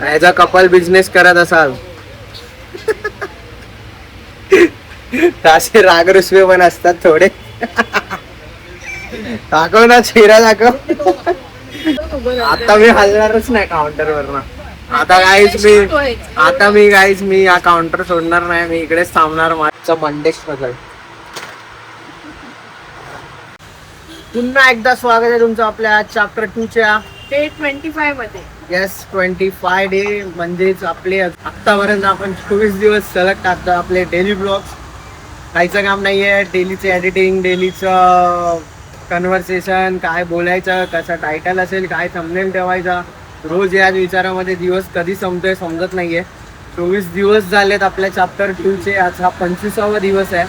As a couple business करत असाल असे राग रुसवे पण असतात थोडे. दाखव ना चेहरा दाखव. आता मी हलणारच नाही काउंटर वरनं. आता मी गाईज मी या काउंटर सोडणार नाही. मी इकडेच थांबणार. माझं मंडे स्पेशल. पुन्हा एकदा स्वागत आहे तुमचं आपल्या चॅप्टर 2 च्या डे 25 मध्ये. येस 25 डे म्हणजेच आपले आतापर्यंत आपण 24 दिवस सलग टाकतो आपले डेली ब्लॉग्स. काहीचं काम नाहीये. डेलीचं एडिटिंग, डेलीचं कन्व्हर्सेशन, काय बोलायचं, कसं टायटल असेल, काय थंबनेल ठेवायचा, रोज याच विचारामध्ये दिवस कधी संपतोय समजत नाहीये. 24 दिवस झालेत आपल्या चॅप्टर 2 चे. आज हा 25वा दिवस आहे.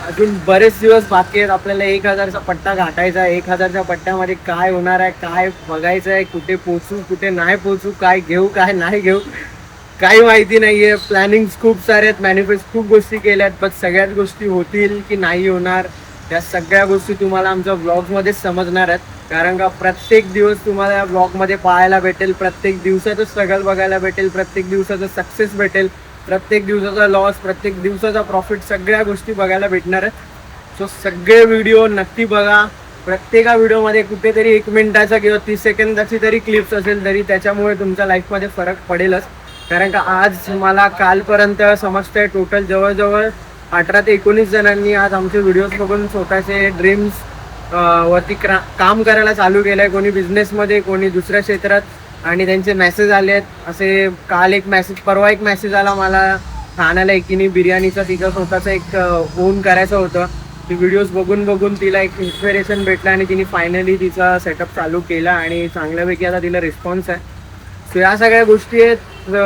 अजून बरेच दिवस बाकी आहेत. आपल्याला 1000चा पट्टा गाठायचा आहे. 1000च्या पट्ट्यामध्ये काय होणार आहे, काय बघायचं आहे, कुठे पोचू, कुठे नाही पोचू, काय घेऊ, काय नाही घेऊ, काही माहिती नाहीये. प्लॅनिंग खूप सारे आहेत, मॅनिफेस्ट खूप गोष्टी केल्यात, पण सगळ्याच गोष्टी होतील की नाही होणार त्या सगळ्या गोष्टी तुम्हाला आमच्या ब्लॉग्समध्येच समजणार आहेत. कारण का प्रत्येक दिवस तुम्हाला या ब्लॉगमध्ये पाहायला भेटेल. प्रत्येक दिवसाचं स्ट्रगल बघायला भेटेल. प्रत्येक दिवसाचं सक्सेस भेटेल. प्रत्येक दिवसाचा लॉस, प्रत्येक दिवसाचा प्रॉफिट, सगळ्या गोष्टी बघायला भेटणार आहेत. सो सगळे व्हिडिओ नक्की बघा. प्रत्येका व्हिडिओमध्ये कुठेतरी 1 मिनिटाचा किंवा 30 सेकंदाची तरी क्लिप्स असेल तरी त्याच्यामुळे तुमच्या लाईफमध्ये फरक पडेलच. कारण का आज मला कालपर्यंत समजतंय टोटल जवळजवळ 18 ते 19 जणांनी आज आमचे व्हिडिओज बघून स्वतःचे ड्रीम्स वरती काम करायला चालू केलंय. कोणी बिझनेसमध्ये, कोणी दुसऱ्या क्षेत्रात, आणि त्यांचे मेसेज आले आहेत. असे काल एक मेसेज, परवा एक मेसेज आला मला ठाण्याला एकीने बिर्याणीचा तिचा स्वतःचा एक ओन करायचं होतं. ती व्हिडिओज बघून बघून तिला एक इन्स्पिरेशन भेटलं आणि तिने फायनली तिचा सेटअप चालू केला आणि चांगल्यापैकी आता तिला रिस्पॉन्स आहे. सो या सगळ्या गोष्टी आहेत.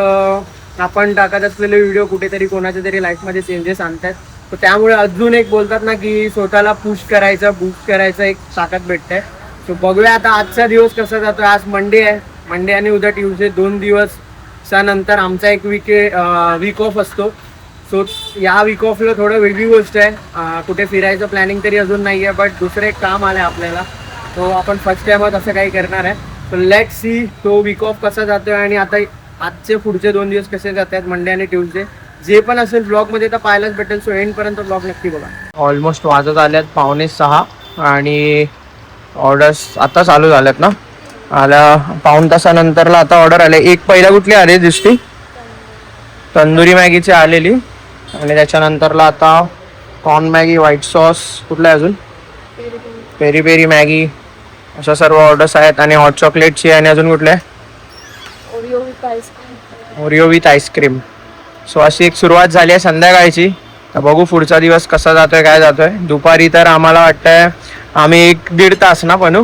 आपण टाकत असलेले व्हिडिओ कुठेतरी कोणाच्या तरी लाईफमध्ये चेंजेस आणतात. तर त्यामुळे अजून एक बोलतात ना की स्वतःला पुश करायचं, बूस्ट करायचं एक ताकद भेटते. सो बघूया आता आजचा दिवस कसा जातो. आज मंडे आहे. मंडे आणि उद्या ट्यूजडे 2 दिवसानंतर आमचा एक वीक ऑफ असतो. सो या वीक ऑफला थोडं वेगळी गोष्ट आहे. कुठे फिरायचं प्लॅनिंग तरी अजून नाही आहे, बट दुसरं एक काम आलं आहे आपल्याला. तो आपण फर्स्ट टाइमच असं काही करणार आहे. सो लेट सी तो वीक ऑफ कसा जातोय आणि आता आजचे पुढचे 2 दिवस कसे जात आहेत मंडे आणि ट्यूजडे. जे पण असेल ब्लॉगमध्ये तर पाहायलाच भेटेल. सो एंडपर्यंत ब्लॉग नक्की बघा. ऑलमोस्ट वाजत आल्यात 5:45 आणि ऑर्डर्स आता चालू झाल्यात ना. आल्या पाऊण तासानंतरला आता ऑर्डर आले. एक पहिला कुठली आली दिसती, तंदुरी मॅगीची आलेली, आणि त्याच्यानंतरला आता कॉर्न मॅगी, व्हाईट सॉस, कुठलं आहे अजून, पेरी पेरी मॅगी, अशा सर्व ऑर्डर्स आहेत. आणि हॉट चॉकलेटची, आणि अजून कुठले आहे, ओरिओ विथ आईस्क्रीम. सो अशी एक सुरुवात झाली आहे संध्याकाळची. तर बघू पुढचा दिवस कसा जातोय, काय जातोय. दुपारी तर आम्हाला वाटतंय आम्ही 1-1.5 तास ना बनू,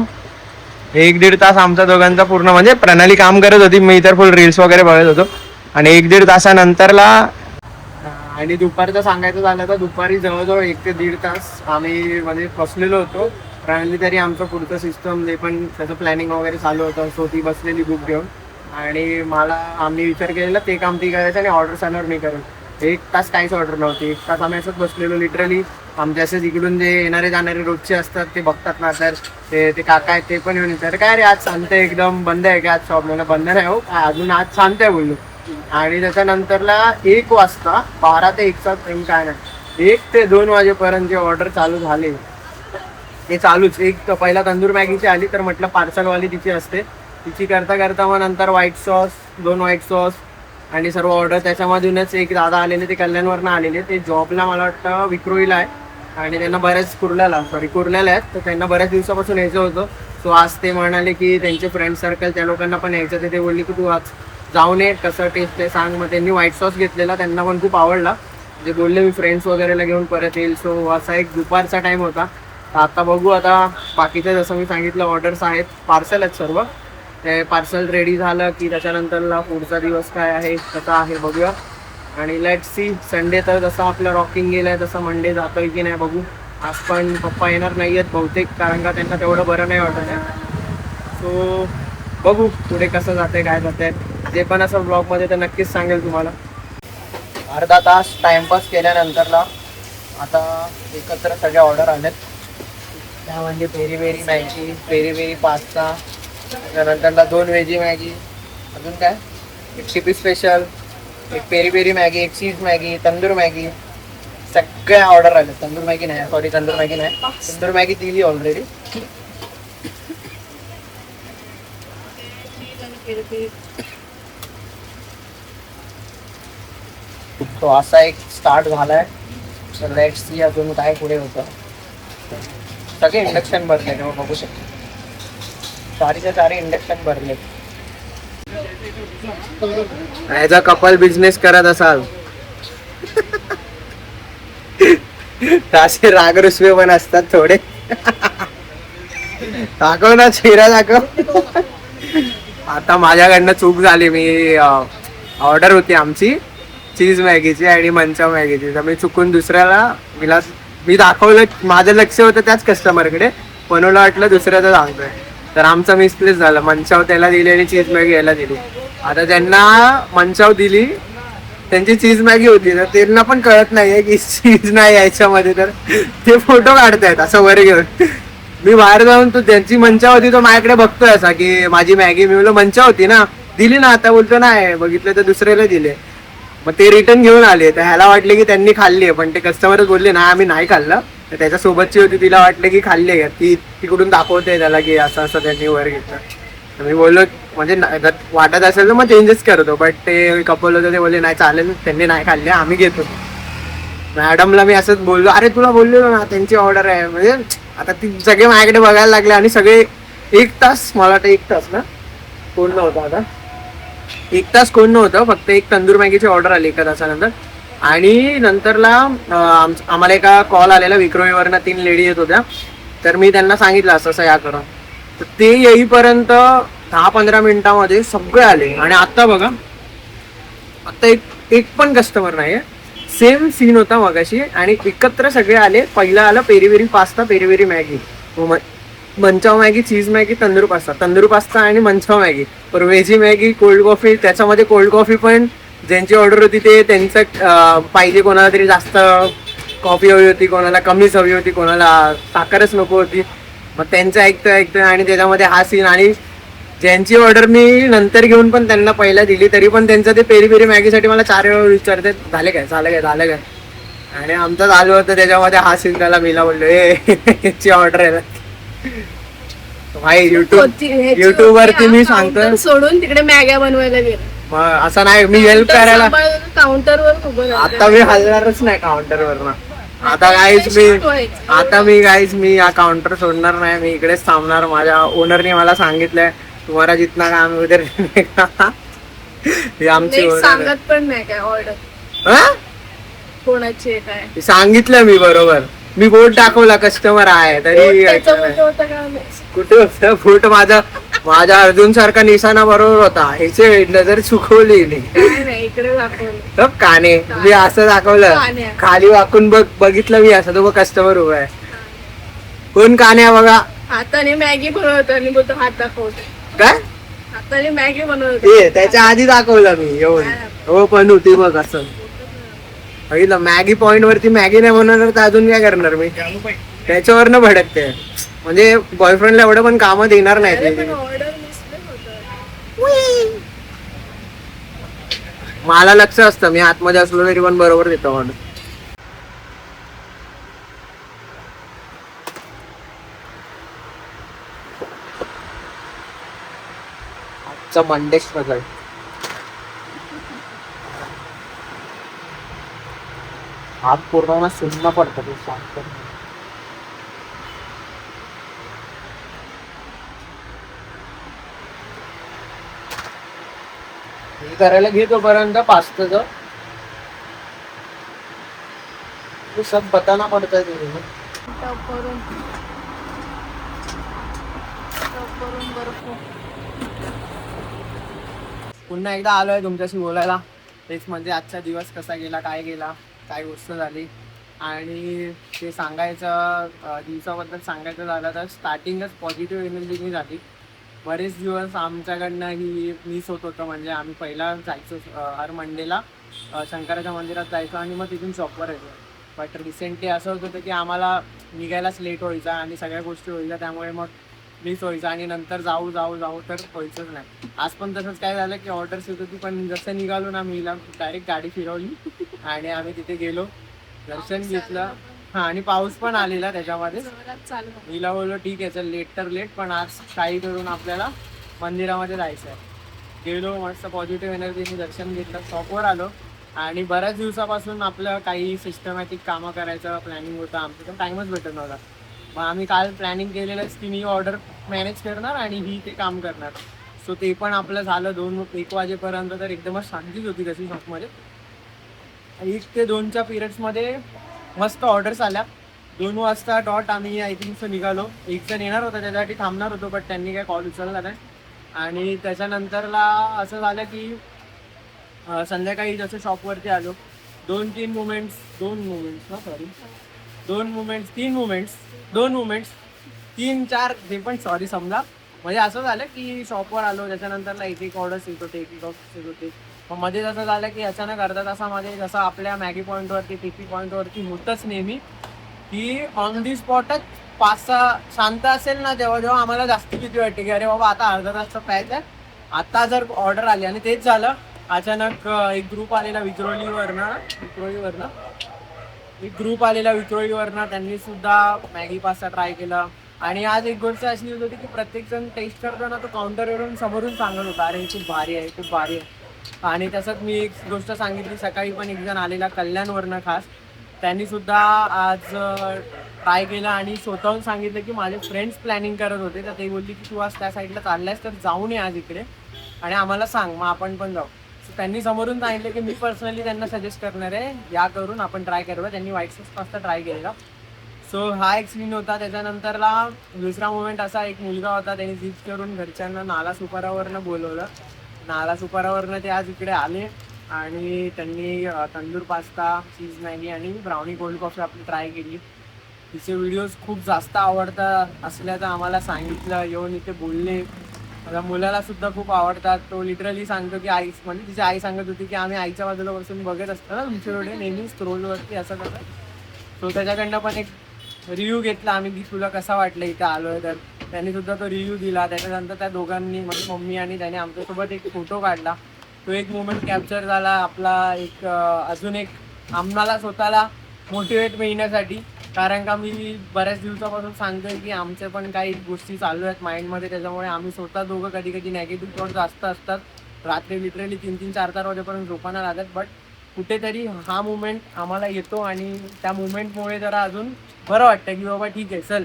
1-1.5 तास आमचा दोघांचा पूर्ण, म्हणजे प्रणाली काम करत होती, मी तर फुल रील्स वगैरे बघत होतो. आणि 1-1.5 तासानंतरला, आणि दुपारचं सांगायचं झालं तर दुपारी जवळजवळ 1 ते 1.5 तास आम्ही म्हणजे बसलेलो होतो. प्रणाली तरी आमचं पुढचं सिस्टम जे पण त्याचं प्लॅनिंग वगैरे चालू होतं. सो ती बसलेली बुक घेऊन, आणि आम्ही विचार केलेला ते काम ती करायचं आणि ऑर्डर सांगणार मी करून. 1 तास काहीच ऑर्डर नव्हती. 1 तास आम्ही असंच बसलेलो लिटरली. आमच्या असेच इकडून जे येणारे जाणारे रोजचे असतात ते बघतात ना, तर ते काका आहेत ते पण येऊन विचार काय रे आज सांगते एकदम बंद आहे का आज शॉप. मला बंद नाही हो, अजून आज सांगते बोललो. आणि त्याच्यानंतरला 1 वाजता 12 ते 1चा टाइम काय नाही, 1 ते 2 वाजेपर्यंत जे ऑर्डर चालू झाले ते चालूच. एक पहिला तंदूर मॅगीची आली तर म्हटलं पार्सलवाली तिची असते, तिची करता करता मग नंतर व्हाईट सॉस, 2 व्हाईट सॉस आणि सर्व ऑर्डर. त्याच्यामधूनच एक दादा आलेले, ते कल्याणवरनं आलेले, ते जॉबला मला वाटतं विक्रोळीला आहे आणि त्यांना बऱ्याच कुर्ल्याला आहेत. तर त्यांना बऱ्याच दिवसापासून यायचं होतं. सो आज ते म्हणाले की त्यांचे फ्रेंड सर्कल त्या लोकांना पण यायचं. ते बोलले की तू आज जाऊन ये, कसं टेस्ट आहे सांग. मग त्यांनी व्हाईट सॉस घेतलेला, त्यांना पण खूप आवडला. जे बोलले मी फ्रेंड्स वगैरेला घेऊन परत येईल. सो असा एक दुपारचा टाईम होता. तर आता बघू, आता बाकीच्या जसं मी सांगितलं ऑर्डर्स आहेत, पार्सल आहेत सर्व. ते पार्सल रेडी झालं की त्याच्यानंतरला पुढचा दिवस काय आहे कसा आहे बघूया. आणि लेट सी. संडे तर जसं आपलं रॉकिंग गेलं आहे तसं मंडे जातोय की नाही बघू. आज पण पप्पा येणार नाही आहेत बहुतेक, कारण का त्यांना तेवढं बरं नाही वाटत आहे. सो बघू पुढे कसं जातंय, काय जातंय. जे पण असं ब्लॉगमध्ये तर नक्कीच सांगेल तुम्हाला. अर्धा तास टाइमपास केल्यानंतरला आता एकत्र सगळे ऑर्डर आलेत. त्या म्हणजे peri peri Maggi, peri peri pasta, त्यानंतरला 2 व्हेजी मॅगी, अजून काय एक शिपी स्पेशल, एक पेरी पेरी मॅगी, एक चीज मॅगी, तंदूर मॅगी, सगळ्या ऑर्डर आले. तंदूर मॅगी नाही, सॉरी तंदूर मॅगी नाही, तंदूर मॅगी दिली ऑलरेडी. तो असा एक स्टार्ट झालाय. लेट्स सी अजून काय पुढे होतं. सगळे इंडक्शन भरले तेव्हा बघू शकतो. चारीच्या चारी इंडक्शन भरले. ॲज अ कपल बिझनेस करत असाल असे राग रुसवे पण असतात थोडे. दाखव ना चेहरा दाखव. आता माझ्याकडनं चूक झाली. मी ऑर्डर होती आमची चीज मॅगीची आणि मंचाव मॅगीची, तर मी चुकून दुसऱ्याला मी दाखवलं. माझं लक्ष होतं त्याच कस्टमरकडे, पण मला वाटलं दुसऱ्याचं सांगतोय. तर आमचं मिसप्लेस झालं. मंचाव त्याला दिली आणि चीज मॅगी याला दिली. आता ज्यांना मंचाव दिली त्यांची चीज मॅगी होती, तर त्यांना पण कळत नाहीये की चीज नाही याच्यामध्ये, तर ते फोटो काढतायत असं वर घेऊन. मी बाहेर जाऊन तो त्यांची मंचाव होती, तो माझ्याकडे बघतोय असा की माझी मॅगी. मी बोललो मंचाव होती ना, दिली ना. आता बोलतो नाही, बघितलं तर दुसऱ्याला दिले. मग ते रिटर्न घेऊन आले. तर ह्याला वाटले की त्यांनी खाल्ली आहे, पण ते कस्टमरच बोलले ना आम्ही नाही खाल्लं. तर त्याच्यासोबतची होती, तिला वाटलं की खाल्ली आहे, ती तिकडून दाखवते त्याला की असं असं त्यांनी वर घेतलं. तर मी बोललो म्हणजे वाटत असेल तर मग चेंजेस करतो, बट ते कपल होतं ते बोलले नाही चालेल, त्यांनी नाही खाल्ले, आम्ही घेतो. मॅडमला मी असंच बोललो, अरे तुला बोललो ना त्यांची ऑर्डर आहे. म्हणजे आता ती सगळे माझ्याकडे बघायला लागले आणि सगळे 1 तास, मला वाटतं 1 तास ना कोण नव्हतं. आता 1 तास कोण नव्हतं, फक्त एक तंदूर मॅगीची ऑर्डर आली 1 तासानंतर. आणि नंतरला आम्हाला एका कॉल आलेला विक्रोळीवरनं, 3 लेडी येत होत्या. तर मी त्यांना सांगितलं असं असं या करून. तर ते येईपर्यंत 10-15 मिनिटामध्ये सगळे आले. आणि आता बघा, आता एक पण कस्टमर नाही आहे. सेम सीन होता मगाशी आणि एकत्र सगळे आले. पहिला आलं peri peri pasta, peri peri Maggi, manchow Maggi, cheese Maggi, tandoor pasta आणि मंचाव मॅगी. पर व्हेजी मॅगी, कोल्ड कॉफी. त्याच्यामध्ये कोल्ड कॉफी पण ज्यांची ऑर्डर होती ते त्यांचं पाहिजे, कोणाला तरी जास्त कॉफी हवी होती, कोणाला कमीच हवी होती, कोणाला साखरच नको होती. मग त्यांचं ऐकतोय आणि त्याच्यामध्ये हा सीन. आणि ज्यांची ऑर्डर मी नंतर घेऊन पण त्यांना पहिला दिली, तरी पण त्यांचं ते पेरी पेरी मॅगीसाठी मला 4 वेळा विचारते झाले काय. आणि आमचं चालू होतं त्याच्यामध्ये हा सीन. त्याला मीला बोललो याची ऑर्डर आहे भाई. युट्यूब वरती मी सांगतो सोडून तिकडे मॅग्या बनवायला गेलो. मग असं नाही, मी हेल्प करायला काउंटरवर उभं आता मी हलणारच नाही काउंटरवर ना. आता मी गाईज मी या काउंटर सोडणार नाही, मी इकडेच थांबणार. माझ्या ओनरने मला सांगितलंय तुम्हाला जितना काम उधर आमची सांगत पण नाही काय ऑर्डर कोणाची काय सांगितलं मी बरोबर. मी बोट दाखवला कस्टमर आहे तरी कुठे होतं बोट. माझा अर्जुन सारखा निशाणा बरोबर होता. ह्याचे नजर चुकवली नाही. काने मी असं दाखवलं, खाली वाकून बघितलं मी असं, तो बघ कस्टमर उभा आहे. कोण कान्या बघा. हाताने मॅगी बनवतो आणि बोलतो हात दाखवतो. काय हाताने मॅगी बनवतो, त्याच्या आधी दाखवलं मी येऊन. हो पण होती बघ असं. बघितलं मॅगी पॉइंट वरती मॅगी नाही बनवणार तर अजून काय करणार मी. त्याच्यावरनं भडकते. म्हणजे बॉयफ्रेंडला एवढं पण कामं देणार नाही. मला लक्ष असतं, मी आतमध्ये असलो तरी पण बरोबर देतो ऑर्डर. आजचा मंडे स्ट्रगल. हात पूर्ण सुन्न पडतं ते सांगतो. हे करायला घेतो पर्यंत पास्ताच सब बताना पडत आहे. पुन्हा एकदा आलोय तुमच्याशी बोलायला. तेच म्हणजे आजचा दिवस कसा गेला, काय गेला, काय गोष्ट झाली. आणि ते सांगायचं दिवसाबद्दल सांगायचं झालं तर स्टार्टिंगच पॉझिटिव्ह एनर्जीनी झाली. बरेच दिवस आमच्याकडनं ही मिस होत होतं. म्हणजे आम्ही पहिला जायचो हर मंडेला शंकराच्या मंदिरात जायचो आणि मग तिथून शॉपवर यायचो. बट रिसेंटली असं होत होतं की आम्हाला निघायलाच लेट व्हायचा आणि सगळ्या गोष्टी व्हायच्या. त्यामुळे मग मिस व्हायचं आणि नंतर जाऊ जाऊ जाऊ तर व्हायचंच नाही. आज पण तसंच काय झालं की ऑर्डर्स येत होती, पण जसं निघालो ना मीला डायरेक्ट गाडी फिरवली आणि आम्ही तिथे गेलो, दर्शन घेतलं. हा आणि पाऊस पण आलेला त्याच्यामध्ये. जोरात चालू. मीला बोललो ठीक आहे चल लेट तर लेट, पण आज काही करून आपल्याला मंदिरामध्ये जायचं आहे. गेलो, मस्त पॉझिटिव्ह एनर्जीने दर्शन घेतलं, शॉपवर आलो आणि बऱ्याच दिवसापासून आपलं काही सिस्टमॅटिक कामं करायचं प्लॅनिंग होतं आमचं, तर टाईमच भेटत नव्हता. मग आम्ही काल प्लॅनिंग केलेलंच की मी ऑर्डर मॅनेज करणार आणि ही ते काम करणार. सो ते पण आपलं झालं. 2-1 वाजेपर्यंत तर एकदमच शांतीच होती तशी शॉपमध्ये. 1 ते 2च्या पिरियड्समध्ये मस्त ऑर्डर्स आल्या. 2 वाजता डॉट आम्ही आय थिंक निघालो. एक जण येणार होता त्याच्यासाठी थांबणार होतो, बट त्यांनी काय कॉल उचलला नाही. आणि त्याच्यानंतरला असं झालं की संध्याकाळी जसं शॉपवरती आलो, 2 मुमेंट्स 3-4 ते पण सॉरी समजा. म्हणजे असं झालं की शॉपवर आलो, त्याच्यानंतरला एक ऑर्डर्स येत होते, एक ऑर्डर्स येत होते. मग मध्ये जसं झालं की अचानक अर्धा तासामध्ये जसं आपल्या मॅगी पॉईंटवरती टीपी पॉईंटवरती होतच नेहमी की ऑन दी स्पॉटच 5-6 शांत असेल ना, जेव्हा आम्हाला जास्त भीती वाटते की अरे बाबा आता अर्धा तासचा पॅच आहे, आता जर ऑर्डर आली. आणि तेच झालं. अचानक एक ग्रुप आलेला विक्रोळीवरनं त्यांनी सुद्धा मॅगी पास्ता ट्राय केला. आणि आज एक गोष्ट अशी होती की प्रत्येक जण टेस्ट करताना तो काउंटरवरून समोरून सांगत होता अरे खूप भारी आहे, खूप भारी आहे. आणि तसंच मी एक गोष्ट सांगितली, सकाळी पण एक जण आलेला कल्याणवरनं खास, त्यांनी सुद्धा आज ट्राय केलं आणि स्वतःहून सांगितलं की माझे फ्रेंड्स प्लॅनिंग करत होते, तर ते बोलली की तू आज त्या साईडला चाललायस तर जाऊन ये आज इकडे आणि आम्हाला सांग, मग आपण पण जाऊ. त्यांनी समोरून सांगितलं की मी पर्सनली त्यांना सजेस्ट करणार आहे या करून आपण ट्राय करूया. त्यांनी व्हाईट सॉस पास्ता ट्राय केलेला. सो हा एक सीन होता. त्याच्यानंतरला दुसरा मोमेंट असा, एक मुलगा होता, त्यांनी जिद करून घरच्यांना नाला सुपारावरनं बोलवलं. नाला सुपारावरनं ते आज इकडे आले आणि त्यांनी तंदूर पास्ता, चीज मॅगी आणि ब्राउनी कोल्ड कॉफी आपली ट्राय केली. तिचे व्हिडिओज खूप जास्त आवडतात असल्याचं आम्हाला सांगितलं, येऊन इथे बोलले. माझ्या मुलाला सुद्धा खूप आवडतात. तो लिटरली सांगतो की आई, म्हणजे तिची आई सांगत होती की आम्ही आईच्या बाजूला बसून बघत असतो ना तुमचे व्हिडिओ नेहमी स्क्रोलवरती असं कसं. तो त्याच्याकडनं पण एक रिव्ह्यू घेतला आम्ही की तुला कसा वाटलं इथं आलोय. तर त्यांनी सुद्धा तो रिव्ह्यू दिला. त्याच्यानंतर त्या दोघांनी म्हणजे मम्मी आणि त्याने आमच्यासोबत एक फोटो काढला. तो एक मोमेंट कॅप्चर झाला आपला. एक अजून एक आम्हाला स्वतःला मोटिवेट मिळण्यासाठी, कारण का मी बऱ्याच दिवसापासून सांगतोय की आमच्या पण काही गोष्टी चालू आहेत माइंडमध्ये, त्याच्यामुळे आम्ही स्वतः दोघं कधी कधी नेगेटिव्ह थॉट जास्त असतात. रात्री लिटरली 3-4 वाजेपर्यंत झोपायला लागत. बट कुठेतरी हा मुवमेंट आम्हाला येतो आणि त्या मुवमेंटमुळे जरा अजून बरं वाटतं की बाबा ठीक आहे चल,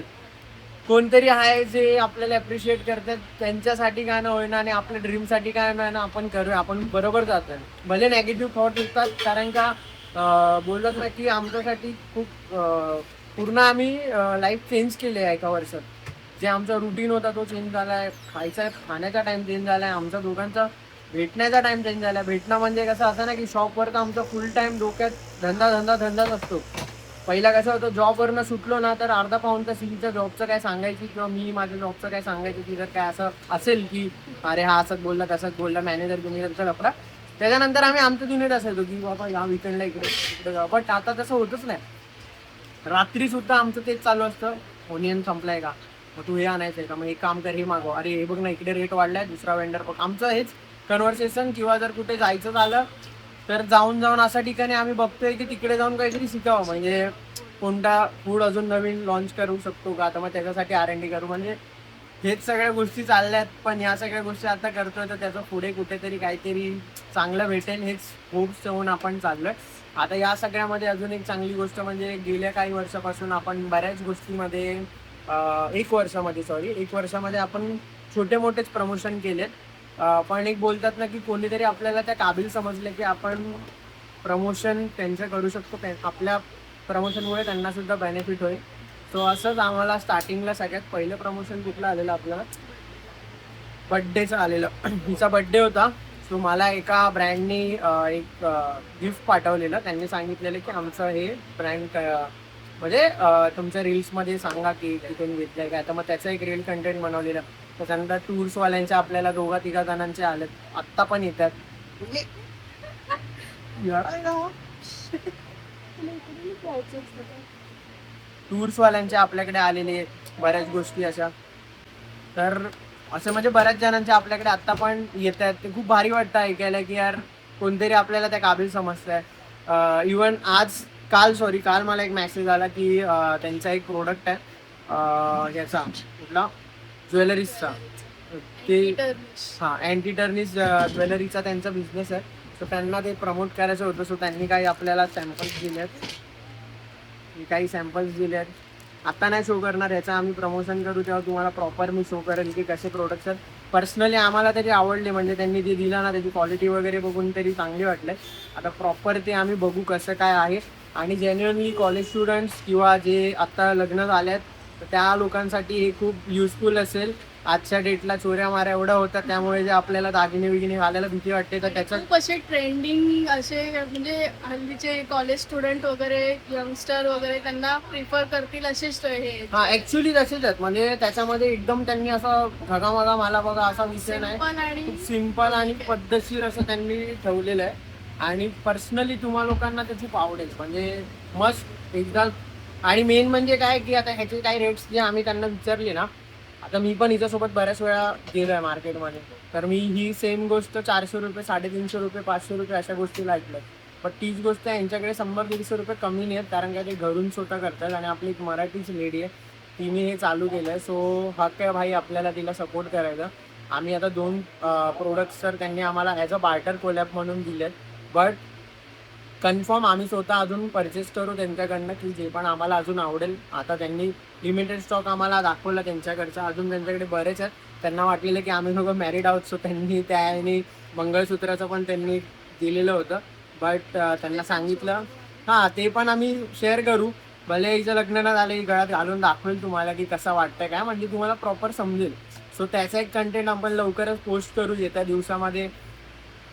कोणतरी आहे जे आपल्याला ॲप्रिशिएट करतात, त्यांच्यासाठी काय ना होईना आणि आपल्या ड्रीमसाठी काय नाही ना आपण करूया, आपण बरोबर जातोय. भले नेगेटिव्ह थॉट येतात, कारण का बोलत ना की आमच्यासाठी खूप पूर्ण आम्ही लाईफ चेंज केली आहे एका वर्षात. जे आमचा रुटीन होता तो चेंज झाला आहे, खाण्याचा टाइम चेंज झाला आहे, आमचा दोघांचा भेटण्याचा टाइम चेंज झाला आहे. भेटणं म्हणजे कसं असं ना की शॉपवर तर आमचा फुल टाइम डोक्यात धंदाच असतो. पहिला कसं होतं, जॉबवरनं सुटलो ना तर अर्धा पाऊण तास तिच्या जॉबचं काय सांगायची किंवा मी माझ्या जॉबचं काय सांगायचं की जर काय असं असेल की अरे हा असंच बोलला तसंच बोलला मॅनेजर बिनेजरचा लफडा. त्याच्यानंतर आम्ही आमच्या दुनियेत असायचो की बाबा या विकेंडला इकडे जाऊ. बट आता तसं होतच नाही. रात्री सुद्धा आमचं तेच चालू असतं, ओनियन संपलाय का, मग तू हे आणायचं आहे का, मग एक काम कर हे मागव, अरे हे बघ ना इकडे रेट वाढलाय, दुसरा वेंडर बघ. आमचं हेच कन्व्हर्सेशन. किंवा जर कुठे जायचं झालं तर जाऊन अशा ठिकाणी आम्ही बघतोय की तिकडे जाऊन काहीतरी शिकावं, म्हणजे कोणता फूड अजून नवीन लॉन्च करू शकतो का, तर मग त्याच्यासाठी R&D करू. म्हणजे हेच सगळ्या गोष्टी चालल्यात. पण ह्या सगळ्या गोष्टी आता करतोय तर त्याचं पुढे कुठेतरी काहीतरी चांगलं भेटेल हेच होप्स ठेवून आपण चाललोय. आता या सगळ्यामध्ये अजून एक चांगली गोष्ट म्हणजे गेल्या काही वर्षापासून आपण बऱ्याच गोष्टीमध्ये एक वर्षामध्ये आपण छोटे मोठेच प्रमोशन केलेत. पण एक बोलतात ना की कोणीतरी आपल्याला त्या काबिल समजले की आपण प्रमोशन त्यांचं करू शकतो, आपल्या प्रमोशनमुळे त्यांना सुद्धा बेनिफिट होईल. सो असंच आम्हाला स्टार्टिंगला सगळ्यात पहिलं प्रमोशन कुठलं आलेलं आपल्याला, बड्डेचं आलेलं. हिचा बड्डे होता. सो मला एका ब्रँडने एक गिफ्ट पाठवलेलं. त्यांनी सांगितलेलं की आमचं हे ब्रँड म्हणजे तुमच्या रील्समध्ये सांगा की तिथून घेतलंय काय. तर मग त्याचं एक रील कंटेंट बनवलेलं. त्याच्यानंतर टूर्सवाल्यांचे आपल्याला 2-3 जणांचे आलेत, आत्ता पण येतात. टूर्सवाल्यांचे आपल्याकडे आलेले बऱ्याच गोष्टी अशा. तर असं म्हणजे बऱ्याच जणांचे आपल्याकडे आत्ता पण येत आहेत. ते खूप भारी वाटतं ऐकायला की यार कोणतरी आपल्याला त्या काबिल समजतंय. इवन काल मला एक मेसेज आला की त्यांचा एक प्रोडक्ट आहे याचा कुठला ज्वेलरीजचा ते हां अँटी टर्निश ज्वेलरीचा त्यांचा बिझनेस आहे. सो त्यांना ते प्रमोट करायचं होतं. सो त्यांनी काही आपल्याला सॅम्पल्स दिले आहेत. आता नाही शो करणार, याचं आम्ही प्रमोशन करू तेव्हा तुम्हाला प्रॉपर मी शो करेल की कसे प्रोडक्ट्स आहेत. पर्सनली आम्हाला तरी आवडले, म्हणजे त्यांनी जे दिला ना त्याची क्वालिटी वगैरे बघून तरी चांगली वाटले. आता प्रॉपर ते आम्ही बघू कसं काय आहे. आणि जेन्युअनली कॉलेज स्टुडंट्स किंवा जे आत्ता लग्न झाले आहेत तर त्या लोकांसाठी हे खूप युजफुल असेल. आजच्या डेटला चोऱ्या माऱ्या एवढं होतात, त्यामुळे जे आपल्याला दागिने बिगिने घालायला भीती वाटते तर त्याचं खूप असे ट्रेंडिंग असे म्हणजे हल्लीचे कॉलेज स्टुडंट वगैरे यंगस्टर वगैरे त्यांना प्रिफर करतील असेच हे हा ऍक्च्युली तसेच आहेत. म्हणजे त्याच्यामध्ये एकदम त्यांनी असं घगामगा मला बघा असा विषय नाही, पण आणि खूप सिम्पल आणि पद्धतशीर असं त्यांनी ठेवलेलं आहे. आणि पर्सनली तुम्हा लोकांना ते खूप आवडेल, म्हणजे मस्त एकदा. आणि मेन म्हणजे काय की आता ह्याचे काही रेट्स जे आम्ही त्यांना विचारले ना, आता मी पण हिच्यासोबत बऱ्याच वेळा गेलो आहे मार्केटमध्ये, तर मी ही सेम गोष्ट 400 रुपये 350 रुपये 500 रुपये अशा गोष्टीला ऐकलं. पण तीच गोष्ट यांच्याकडे 100-150 रुपये कमी नाही आहेत, कारण का ते घरून स्वतः करतात. आणि आपली एक मराठीच लेडी आहे, तिने हे चालू केलं आहे. सो हक्क आहे भाई आपल्याला तिला सपोर्ट करायचा. आम्ही आता 2 प्रोडक्ट्स तर त्यांनी आम्हाला ॲज अ बार्टर कोलॅब म्हणून दिले आहेत. बट कन्फर्म आम्ही स्वतः अजून परचेस करू त्यांच्याकडनं की जे पण आम्हाला अजून आवडेल. आता त्यांनी लिमिटेड स्टॉक आम्हाला दाखवला त्यांच्याकडचा, अजून त्यांच्याकडे बरेच आहेत. त्यांना वाटलेलं की आम्ही दोघं मॅरिड आहोत, सो त्यांनी त्या आणि मंगळसूत्राचं पण त्यांनी दिलेलं होतं. बट त्यांना सांगितलं हां ते पण आम्ही शेअर करू. भले हिचं लग्न न झालं, ही गळ्यात घालून दाखवेल तुम्हाला की कसं वाटतं काय, म्हणजे तुम्हाला प्रॉपर समजेल. सो त्याचा एक कंटेंट आपण लवकरच पोस्ट करू येत्या दिवसामध्ये.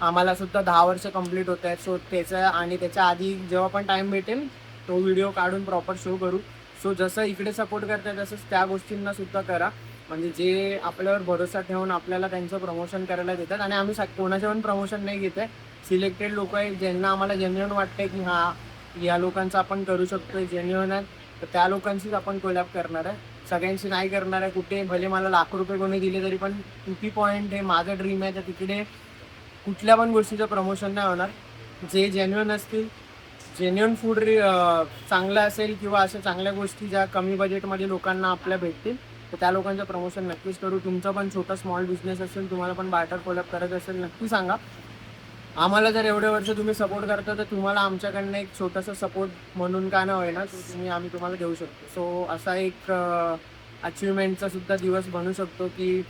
आम्हाला सुद्धा 10 वर्ष कंप्लीट होत आहेत. सो त्याचा आणि त्याच्या आधी जेव्हा पण टाईम भेटेल तो व्हिडिओ काढून प्रॉपर शो करू. सो जसं इकडे सपोर्ट करताय तसंच त्या गोष्टींना सुद्धा करा, म्हणजे जे आपल्यावर भरोसा ठेवून आपल्याला त्यांचं प्रमोशन करायला देतात. आणि आम्ही कोणाच्या पण प्रमोशन नाही घेत आहे. सिलेक्टेड लोक आहेत ज्यांना आम्हाला जेन्युअन वाटतंय की हां या लोकांचं आपण करू शकतो, जेन्युअन आहेत, तर त्या लोकांशीच आपण कोलॅब करणार आहे. सगळ्यांशी नाही करणार आहे. कुठे भले मला लाखो रुपये कोणी दिले तरी पण टुकी पॉईंट हे माझं ड्रीम आहे, तर तिकडे कुठल्या पण गोष्टीचं प्रमोशन नाही होणार. जे जेन्युअन असतील, जेन्युअन फूड चांगलं असेल किंवा अशा चांगल्या गोष्टी ज्या कमी बजेटमध्ये लोकांना आपल्या भेटतील तर त्या लोकांचं प्रमोशन नक्कीच करू. तुमचा पण छोटा स्मॉल बिझनेस असेल, तुम्हाला पण बार्टर कोलॅब करायचं असेल, नक्की सांगा. आम्हाला जर एवढे वर्ष तुम्ही सपोर्ट करता तर तुम्हाला आमच्याकडनं एक छोटासा सपोर्ट म्हणून का नाही होईना तो आम्ही तुम्हाला देऊ शकतो. सो असा एक अचिव्हमेंटचा सुद्धा दिवस बनू शकतो की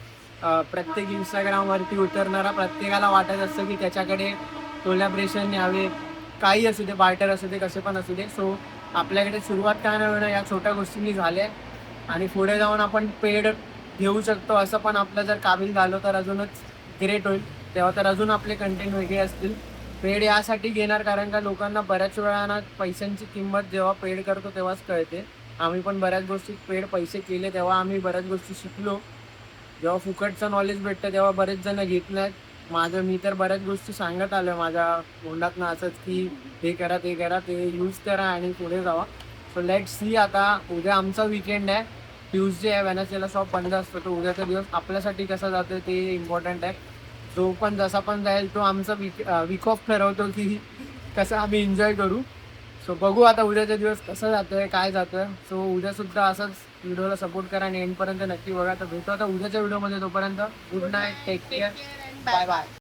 प्रत्येक इंस्टाग्रामवरती उतरणारा प्रत्येकाला वाटत असतं की त्याच्याकडे कोलॅबरेशन यावे, काही असू दे, बार्टर असू दे, कसे पण असू दे. सो आपल्याकडे सुरुवात काय नाही होणं या छोट्या गोष्टींनी झाल्या, आणि पुढे जाऊन आपण पेड घेऊ शकतो असं पण आपलं जर काबिल झालं तर अजूनच ग्रेट होईल. तेव्हा तर अजून आपले कंटेंट वेगळे असतील. पेड यासाठी घेणार कारण का लोकांना बऱ्याच वेळा पैशांची किंमत जेव्हा पेड करतो तेव्हाच कळते. आम्ही पण बऱ्याच गोष्टी पेड पैसे केले तेव्हा आम्ही बऱ्याच गोष्टी शिकलो. जेव्हा फुकटचं नॉलेज भेटतं तेव्हा बरेच जण घेत नाहीत. मी तर बऱ्याच गोष्टी सांगत आलो माझ्या तोंडातनं असंच की हे करा ते करा, ते यूज करा आणि पुढे जावा. So let see. आता उद्या आमचा विकेंड आहे, ट्यूजडे आहे, वेनसडेला शॉप बंद असतो. तो उद्याचा दिवस आपल्यासाठी कसा जातो ते इम्पॉर्टंट आहे. जो पण जसा पण जाईल तो आमचा वीक ऑफ ठरवतो की कसं आम्ही एन्जॉय करू. सो बघू आता उद्याचा दिवस कसं जातोय काय जातोय. सो उद्यासुद्धा असंच व्हिडिओला सपोर्ट करा आणि एंडपर्यंत नक्की बघा. तर भेटू आता उद्याच्या व्हिडिओमध्ये. तोपर्यंत good night, take care, bye bye.